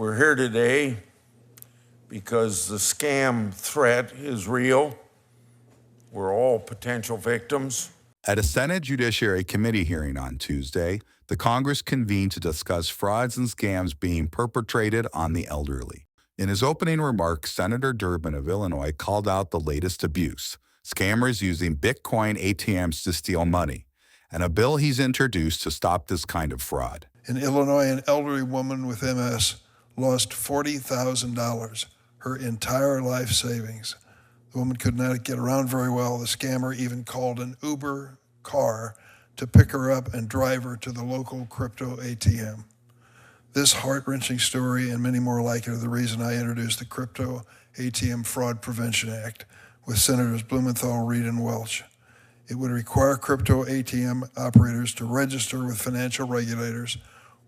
We're here today because the scam threat is real. We're all potential victims. At a Senate Judiciary Committee hearing on Tuesday, the Congress convened to discuss frauds and scams being perpetrated on the elderly. In his opening remarks, Senator Durbin of Illinois called out the latest abuse, scammers using Bitcoin ATMs to steal money, and a bill he's introduced to stop this kind of fraud. In Illinois, an elderly woman with MS lost $40,000, her entire life savings. The woman could not get around very well. The scammer even called an Uber car to pick her up and drive her to the local Crypto ATM. This heart-wrenching story and many more like it are the reason I introduced the Crypto ATM Fraud Prevention Act with Senators Blumenthal, Reed, and Welch. It would require crypto ATM operators to register with financial regulators,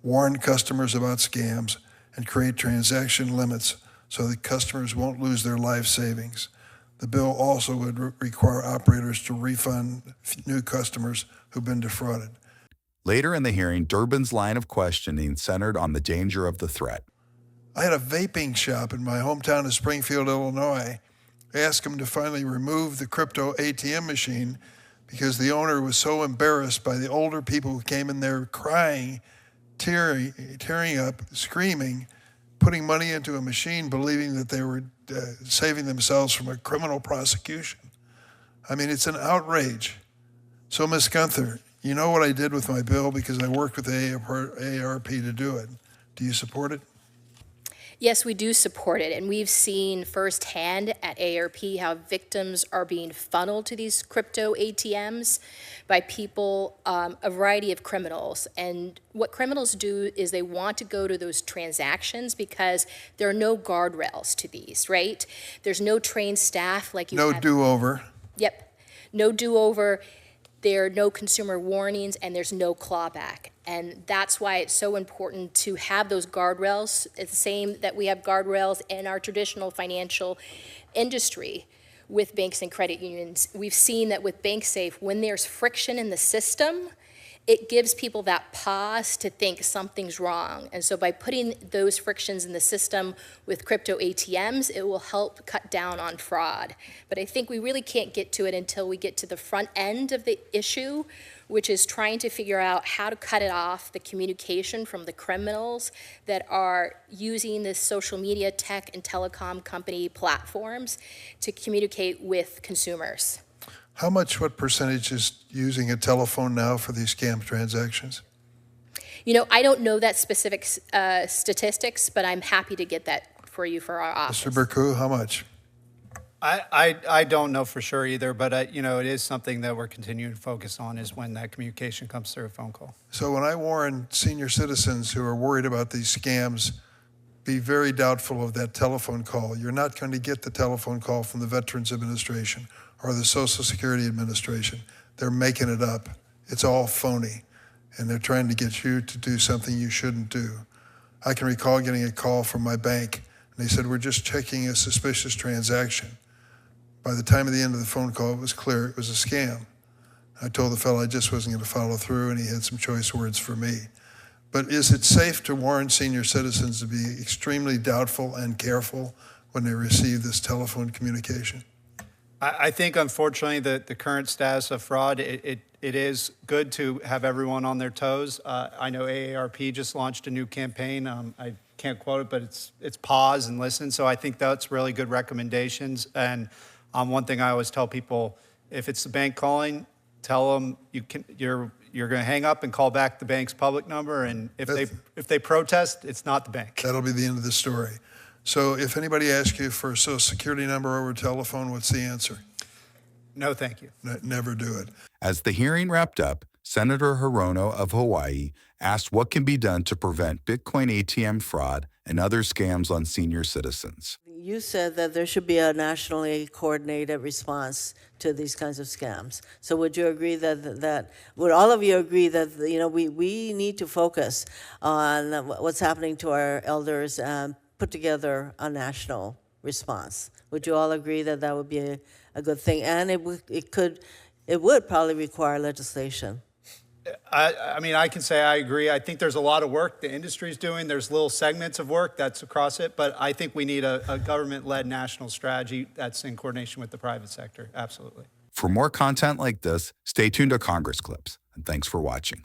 warn customers about scams, and create transaction limits so that customers won't lose their life savings. The bill also would require operators to refund new customers who've been defrauded. Later in the hearing, Durbin's line of questioning centered on the danger of the threat. I had a vaping shop in my hometown of Springfield, Illinois. I asked them to finally remove the crypto ATM machine because the owner was so embarrassed by the older people who came in there crying, tearing up, screaming, putting money into a machine, believing that they were saving themselves from a criminal prosecution. I mean, it's an outrage. So, Ms. Gunther, you know what I did with my bill because I worked with AARP to do it. Do you support it? Yes, we do support it, and we've seen firsthand at AARP how victims are being funneled to these crypto ATMs by people, a variety of criminals. And what criminals do is they want to go to those transactions because there are no guardrails to these, right? There's no trained staff like you have. No do-over. Yep, no do-over. There are no consumer warnings, and there's no clawback. And that's why it's so important to have those guardrails. It's the same that we have guardrails in our traditional financial industry with banks and credit unions. We've seen that with BankSafe, when there's friction in the system, it gives people that pause to think something's wrong. And so by putting those frictions in the system with crypto ATMs, it will help cut down on fraud. But I think we really can't get to it until we get to the front end of the issue, which is trying to figure out how to cut it off, the communication from the criminals that are using this social media tech and telecom company platforms to communicate with consumers. What percentage is using a telephone now for these scam transactions? You know, I don't know that specific statistics, but I'm happy to get that for you for our office. Mr. Bercu, how much? I don't know for sure either, but you know, it is something that we're continuing to focus on is when that communication comes through a phone call. So when I warn senior citizens who are worried about these scams, be very doubtful of that telephone call. You're not going to get the telephone call from the Veterans Administration or the Social Security Administration. They're making it up. It's all phony, and they're trying to get you to do something you shouldn't do. I can recall getting a call from my bank, and they said, we're just checking a suspicious transaction. By the time of the end of the phone call, it was clear it was a scam. I told the fellow I just wasn't going to follow through, and he had some choice words for me. But is it safe to warn senior citizens to be extremely doubtful and careful when they receive this telephone communication? I think, unfortunately, the current status of fraud, it is good to have everyone on their toes. I know AARP just launched a new campaign. I can't quote it, but it's pause and listen. So I think that's really good recommendations. And one thing I always tell people, if it's the bank calling, tell them you're going to hang up and call back the bank's public number. And if they protest, it's not the bank. That'll be the end of the story. So if anybody asks you for a Social Security number over telephone, what's the answer? No, thank you. Never do it. As the hearing wrapped up, Senator Hirono of Hawaii asked what can be done to prevent Bitcoin ATM fraud and other scams on senior citizens. You said that there should be a nationally coordinated response to these kinds of scams. So would you agree would all of you agree that, you know, we need to focus on what's happening to our elders and put together a national response? Would you all agree that that would be a good thing? And it would probably require legislation. I mean, I can say I agree. I think there's a lot of work the industry's doing. There's little segments of work that's across it, but I think we need a government-led national strategy that's in coordination with the private sector. Absolutely. For more content like this, stay tuned to Congress Clips, and thanks for watching.